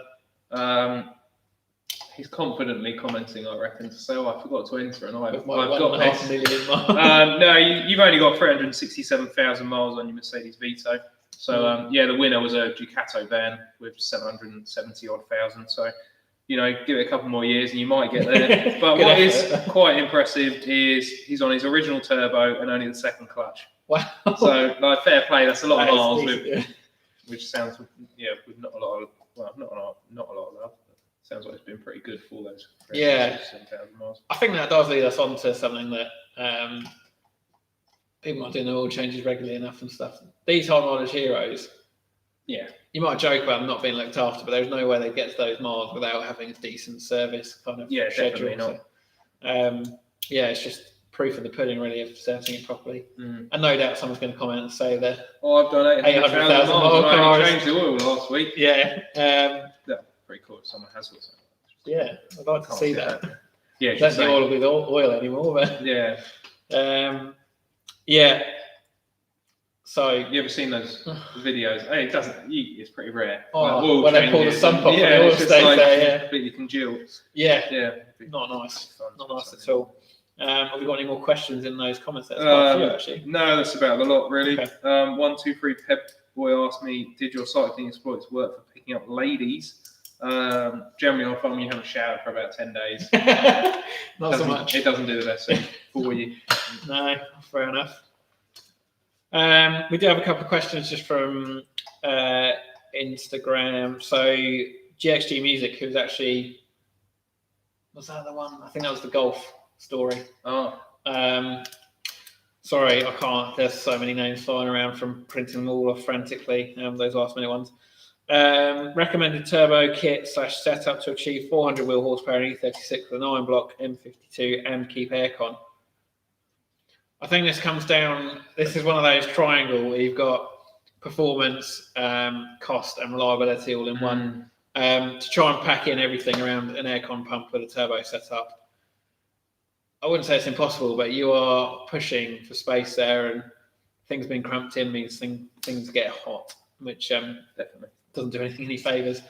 He's confidently commenting, I reckon, to say, "Oh, I forgot to enter, and I've got this." No, you've only got 367,000 miles on your Mercedes Vito. So yeah, the winner was a Ducato van with 770 odd thousand. So you know, give it a couple more years and you might get there. But what is quite impressive is he's on his original turbo and only the second clutch. Wow! So like fair play, that's a lot of miles, which sounds with not a lot of not a lot of love. Sounds like it's been pretty good for those. Yeah, miles. I think that does lead us on to something that people not doing the oil changes regularly enough and stuff. These high mileage heroes, yeah, you might joke about them not being looked after, but there's no way they get to those miles without having a decent service kind of schedule. Definitely not. So, yeah, it's just proof of the pudding, really, of servicing it properly. And no doubt someone's going to comment and say that. Oh, I've done 800,000 miles. I changed the oil last week. Yeah. Pretty cool if someone has got something. Yeah, I'd like to see that. Yeah, that's not oil with oil anymore, but yeah. Yeah. So you ever seen those videos? Hey, it doesn't. It's pretty rare. Oh, when they pull the sump off, the oil stays there. Yeah, completely congealed. Yeah. Not nice. Not nice at all. Have we got any more questions in those comments? There's quite a few, actually. No, that's about the lot, really. Okay. 123 Pep Boy asked me, "Did your cycling exploits work for picking up ladies?" Generally, I find you haven't showered for about 10 days. Not so much. It doesn't do the best thing for you. No, fair enough. We do have a couple of questions just from Instagram. So GXG Music, who's actually, was that the one? I think that was the golf story. Oh. Sorry, I can't. There's so many names flying around from printing them all off frantically. Those last minute ones. Recommended turbo kit / setup to achieve 400 wheel horsepower in E36 with a 9-block M52 and keep aircon. I think this comes down. This is one of those triangle where you've got performance, cost, and reliability all in one. To try and pack in everything around an aircon pump with a turbo setup, I wouldn't say it's impossible, but you are pushing for space there, and things being cramped in means things get hot, which definitely doesn't do anything any favors.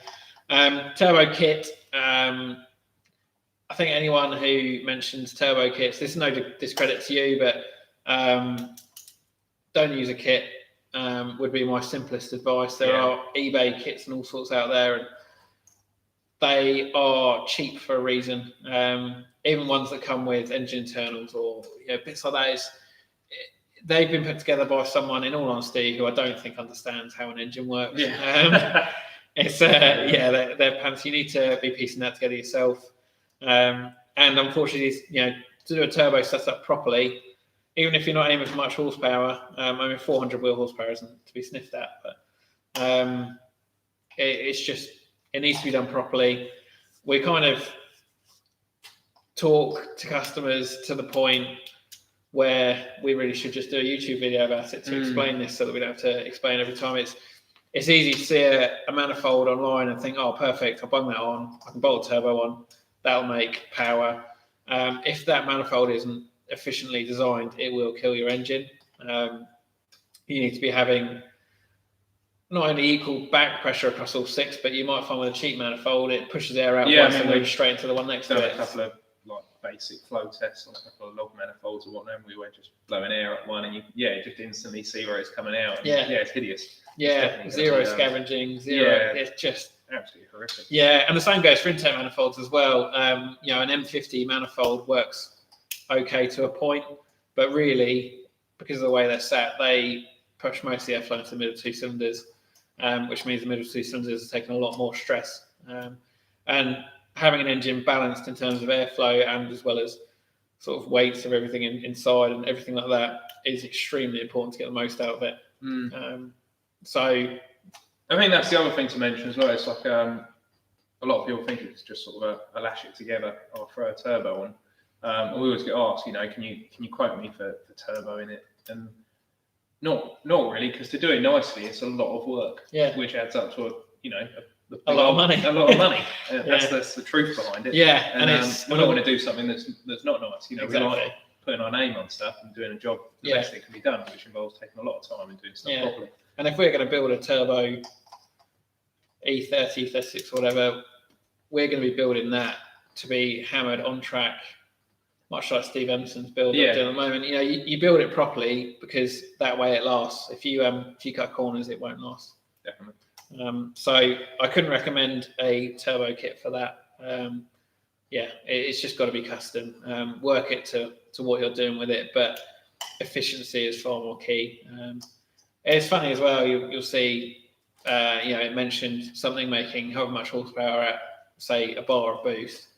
Turbo kit. I think anyone who mentions turbo kits, this is no discredit to you, but don't use a kit. Would be my simplest advice. There are eBay kits and all sorts out there, and they are cheap for a reason. Even ones that come with engine internals or bits like that, they've been put together by someone, in all honesty, who I don't think understands how an engine works. It's they're pants. You need to be piecing that together yourself. And unfortunately, to do a turbo setup properly, even if you're not aiming for much horsepower, 400 wheel horsepower isn't to be sniffed at, but it needs to be done properly. We kind of talk to customers to the point where we really should just do a YouTube video about it to explain this, so that we don't have to explain every time. It's easy to see a manifold online and think, oh, perfect, I'll bung that on, I can bolt a turbo on, that'll make power. If that manifold isn't efficiently designed, it will kill your engine. You need to be having not only equal back pressure across all six, but you might find with a cheap manifold, it pushes air out once and moves straight into the one next to it. A couple of basic flow tests on a couple of log manifolds or whatnot. We were just blowing air at one, and you just instantly see where it's coming out. And Yeah. it's hideous. Yeah, definitely zero gonna be, scavenging, zero. yeah. It's just Absolutely horrific. yeah, and the same goes for intake manifolds as well. An M50 manifold works okay to a point, but really, because of the way they're set, they push most of the airflow into the middle two cylinders, which means the middle two cylinders are taking a lot more stress. And having an engine balanced in terms of airflow and as well as sort of weights of everything inside and everything like that is extremely important to get the most out of it. So I think that's the other thing to mention as well. It's like a lot of people think it's just sort of a lash it together or throw a turbo on. And we always get asked, can you quote me for turbo in it? And not really, because to do it nicely, it's a lot of work. Yeah. Which adds up to a lot of money. A lot of money. Yeah. That's the truth behind it. Yeah, And we're not going to do something that's not nice. We Exactly. like putting our name on stuff and doing a job the best it can be done, which involves taking a lot of time and doing stuff properly. And if we're going to build a turbo E30, E36, whatever, we're going to be building that to be hammered on track, much like Steve Emerson's build at the moment. You build it properly because that way it lasts. If you cut corners, it won't last. Definitely. So I couldn't recommend a turbo kit for that. It's just got to be custom. Work it to what you're doing with it, but efficiency is far more key. It's funny as well. You'll see, it mentioned something making however much horsepower at, say, a bar of boost.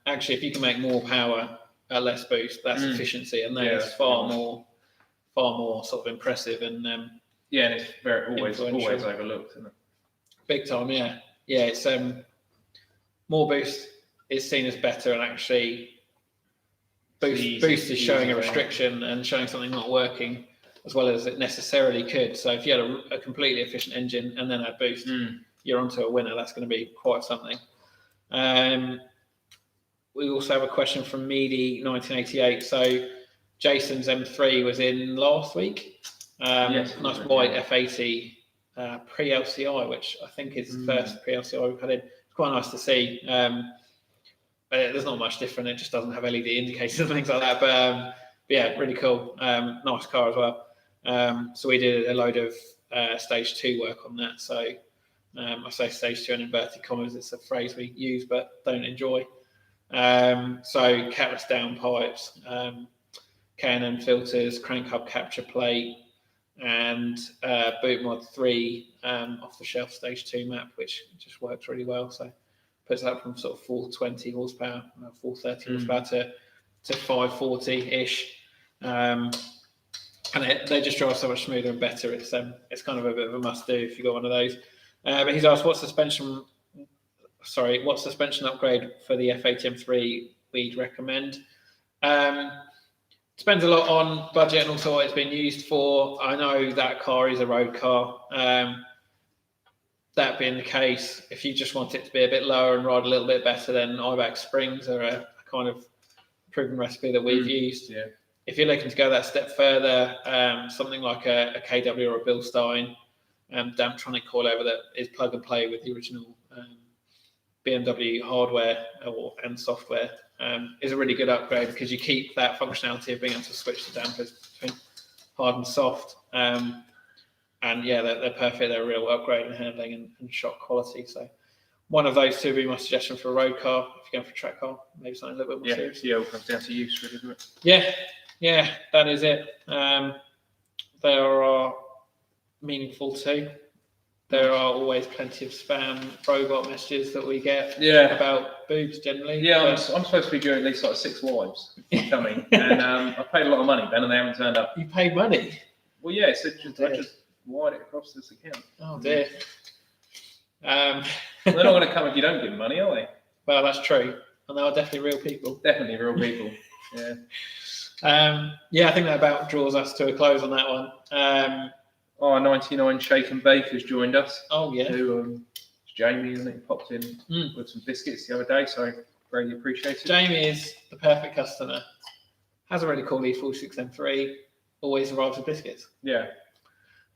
Actually, if you can make more power at less boost, that's efficiency, and that is far more sort of impressive and and it's always overlooked, isn't it? Big time, yeah. It's more boost is seen as better, and actually boost is showing a restriction and showing something not working as well as it necessarily could. So if you had a completely efficient engine and then add boost, you're onto a winner. That's going to be quite something. We also have a question from Meady 1988. So Jason's M3 was in last week. Nice white F80 pre-LCI, which I think is the first pre-LCI we've had in. It's quite nice to see. There's not much different. It just doesn't have LED indicators and things like that. But yeah, really cool. Nice car as well. So we did a load of stage 2 work on that. So I say stage 2 in inverted commas. It's a phrase we use but don't enjoy. So catless downpipes, K&N filters, crank hub capture plate, and Boot Mod 3 off the shelf stage 2 map, which just works really well. So puts that from sort of 420 horsepower, 430 horsepower to 540 ish. And they just drive so much smoother and better. It's kind of a bit of a must do if you've got one of those. But he's asked what suspension upgrade for the F80 M3 we'd recommend. Depends a lot on budget and also what it's been used for. I know that car is a road car. That being the case, if you just want it to be a bit lower and ride a little bit better, then IBAC springs are a kind of proven recipe that we've used. Yeah. If you're looking to go that step further, something like a KW or a Bilstein Damptronic coilover that is plug and play with the original BMW hardware and software is a really good upgrade because you keep that functionality of being able to switch the dampers between hard and soft. And yeah, they're perfect. They're a real upgrade in handling and shot quality. So one of those two would be my suggestion for a road car. If you're going for a track car, maybe something a little bit more serious. Yeah, it comes down to use, really, doesn't Yeah, it? that is it. They are meaningful too. There are always plenty of spam robot messages that we get about boobs generally. Yeah, I'm supposed to be doing at least like 6 wives coming, and I paid a lot of money, Ben, and they haven't turned up. You paid money? Well, yeah, so I just wired it across this account. Oh dear. They're not going to come if you don't give them money, are they? Well, that's true, and they are definitely real people. Definitely real people. Yeah. I think that about draws us to a close on that one. 99 Shake and Bake has joined us. Oh yeah. Who it's Jamie, isn't it? He popped in with some biscuits the other day, so greatly appreciated. Jamie is the perfect customer. Has a really cool E46 M3. Always arrives with biscuits. Yeah.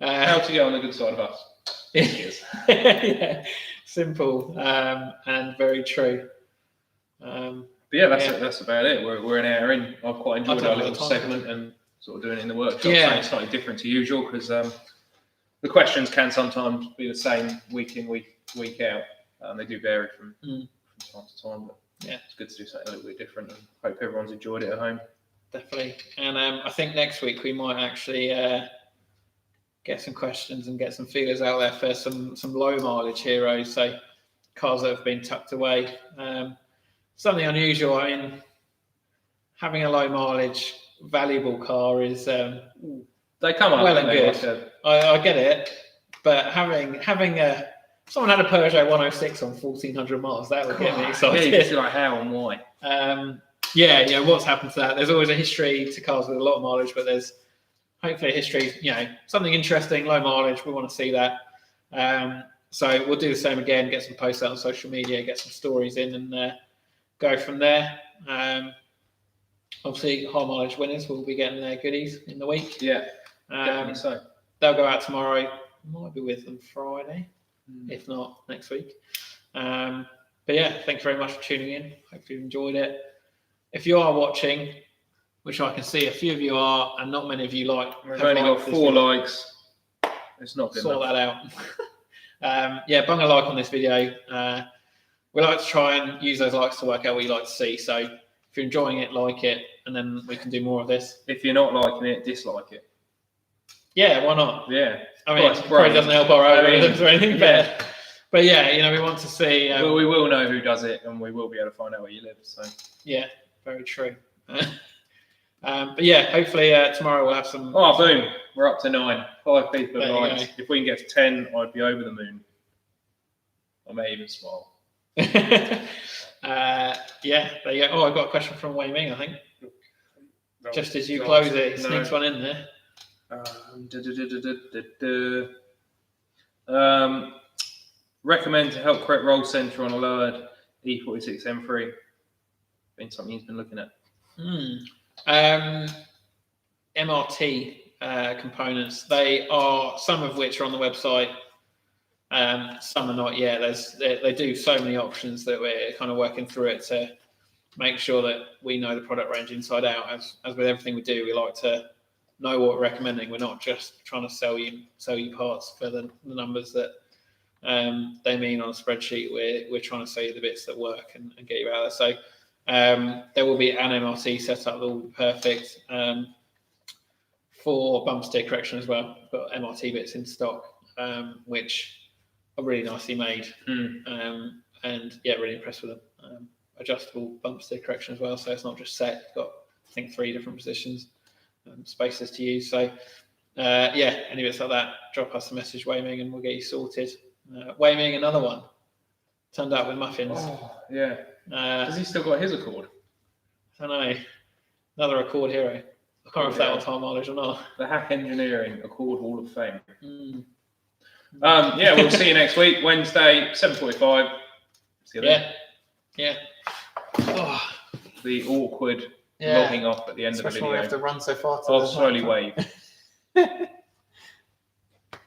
How to get on the good side of us? Yeah. Simple and very true. yeah, that's about it. We're an hour in. I've quite enjoyed I've our had a little lot of time. segment and sort of doing it in the workshop. Yeah. Something slightly different to usual because the questions can sometimes be the same week in, week out. They do vary from time to time, but Yeah. it's good to do something a little bit different. And hope everyone's enjoyed it at home. Definitely. And I think next week we might actually get some questions and get some feelers out there for some low mileage heroes. So cars that have been tucked away. Something unusual. I mean, having a low mileage valuable car is They come up. well don't and they, good. like I get it, but having a someone had a Peugeot 106 on 1,400 miles, that would get me yeah, excited. you can see like how and why. Yeah, what's happened to that? There's always a history to cars with a lot of mileage, but there's hopefully a history, something interesting, low mileage. We want to see that. So we'll do the same again, get some posts out on social media, get some stories in, and go from there. Obviously, high mileage winners will be getting their goodies in the week. Yeah, definitely so. They'll go out tomorrow. Might be with them Friday, if not next week. But yeah, thank you very much for tuning in. Hope you've enjoyed it. If you are watching, which I can see a few of you are, and not many of you We've only got 4 likes. It's not good sort enough. that out. Bung a like on this video. We like to try and use those likes to work out what you like to see. So if you're enjoying it, like it, and then we can do more of this. If you're not liking it, dislike it. Yeah, why not? Yeah. I mean, Well, it's it probably great. doesn't help our algorithms or anything, yeah. but yeah, we want to see. Well, we will know who does it, and we will be able to find out where you live. So Yeah, very true. But yeah, hopefully tomorrow we'll have some. oh, boom, we're up to 9. 5 people There have you liked. If we can get to 10, I'd be over the moon. I may even smile. Yeah, there you go. Oh, I've got a question from Wei Ming, I think. Just as you God, close it, no. sneaks one in there. Recommend to help correct roll center on a lowered E46 M3. Been something he's been looking at. MRT components. They are, some of which are on the website. Some are not yet. They do so many options that we're kind of working through it to make sure that we know the product range inside out. As with everything we do, we like to know what we're recommending. We're not just trying to sell you parts for the numbers that they mean on a spreadsheet. We're trying to sell you the bits that work and get you out there. So there will be an MRT setup that will be perfect for bumper steer correction as well. We've got MRT bits in stock, which are really nicely made, and yeah, really impressed with them. Adjustable bumper steer correction as well, so it's not just set. You've got, I think, 3 different positions, spaces to use. So yeah, any bits like that, drop us a message, Wei Ming, and we'll get you sorted. Wei Ming, another one, turned up with muffins. Oh, yeah. I Has he still got his Accord? don't know, another Accord hero. I can't remember if that Yeah. was high mileage or not. The Hack Engineering Accord Hall of Fame. Mm. Yeah, we'll see you next week, Wednesday, 7:45. See you then. Yeah. Oh, The awkward yeah. logging off at the end Especially of the when we have video. to run so far. To I'll the slowly microphone. wave.